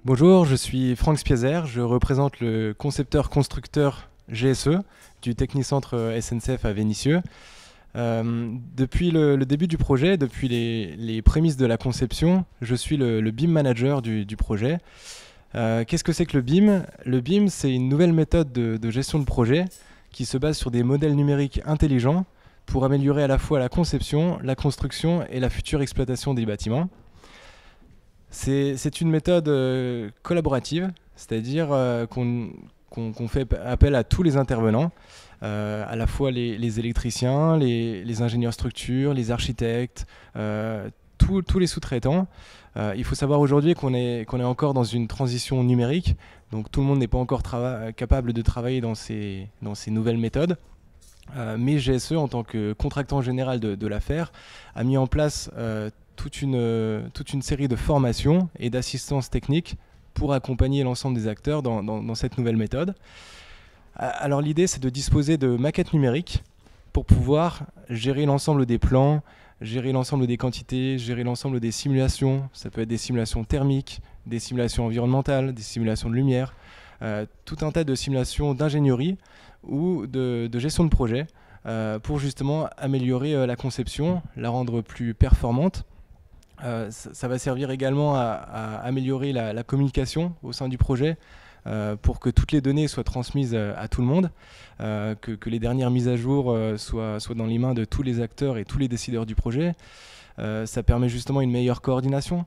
Bonjour, je suis Franck Spiazer, je représente le concepteur-constructeur GSE du Technicentre SNCF à Vénissieux. Depuis le début du projet, depuis les prémices de la conception, je suis le BIM manager du projet. Qu'est-ce que c'est que le BIM? Le BIM, c'est une nouvelle méthode de gestion de projet qui se base sur des modèles numériques intelligents pour améliorer à la fois la conception, la construction et la future exploitation des bâtiments. C'est une méthode collaborative, c'est-à-dire qu'on fait appel à tous les intervenants, à la fois les électriciens, les ingénieurs structures, les architectes, tous les sous-traitants. Il faut savoir aujourd'hui qu'on est encore dans une transition numérique, donc tout le monde n'est pas encore capable de travailler dans ces nouvelles méthodes. Mais GSE, en tant que contractant général de l'affaire, a mis en place toute une série de formations et d'assistance technique pour accompagner l'ensemble des acteurs dans cette nouvelle méthode. Alors l'idée, c'est de disposer de maquettes numériques pour pouvoir gérer l'ensemble des plans, gérer l'ensemble des quantités, gérer l'ensemble des simulations. Ça peut être des simulations thermiques, des simulations environnementales, des simulations de lumière, tout un tas de simulations d'ingénierie ou de gestion de projet pour justement améliorer la conception, la rendre plus performante. Ça va servir également à améliorer la communication au sein du projet pour que toutes les données soient transmises à tout le monde, que les dernières mises à jour soient dans les mains de tous les acteurs et tous les décideurs du projet. Ça permet justement une meilleure coordination.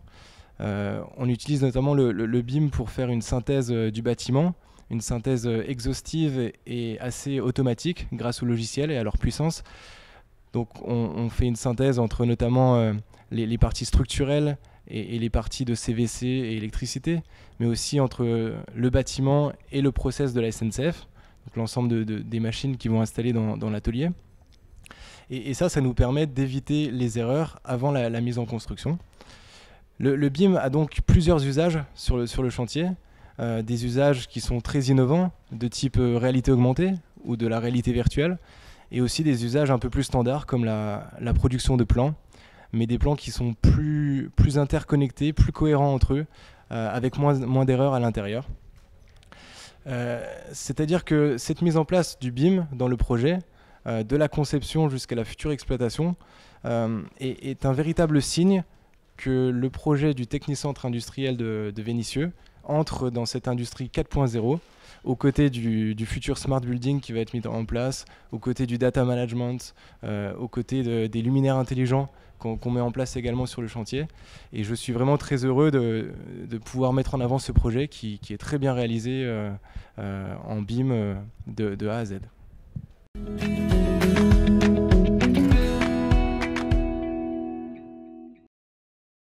On utilise notamment le BIM pour faire une synthèse du bâtiment, une synthèse exhaustive et assez automatique grâce au logiciel et à leur puissance. Donc on fait une synthèse entre notamment les parties structurelles et les parties de CVC et électricité, mais aussi entre le bâtiment et le process de la SNCF, donc l'ensemble des machines qui vont installer dans l'atelier. Et ça nous permet d'éviter les erreurs avant la mise en construction. Le BIM a donc plusieurs usages sur le chantier, des usages qui sont très innovants, de type réalité augmentée ou de la réalité virtuelle, et aussi des usages un peu plus standards comme la production de plans, mais des plans qui sont plus interconnectés, plus cohérents entre eux, avec moins d'erreurs à l'intérieur. C'est-à-dire que cette mise en place du BIM dans le projet, de la conception jusqu'à la future exploitation, est un véritable signe que le projet du Technicentre industriel de Vénissieux entre dans cette industrie 4.0, aux côtés du futur smart building qui va être mis en place, aux côtés du data management, aux côtés des luminaires intelligents qu'on met en place également sur le chantier. Et je suis vraiment très heureux de pouvoir mettre en avant ce projet qui est très bien réalisé en BIM de A à Z.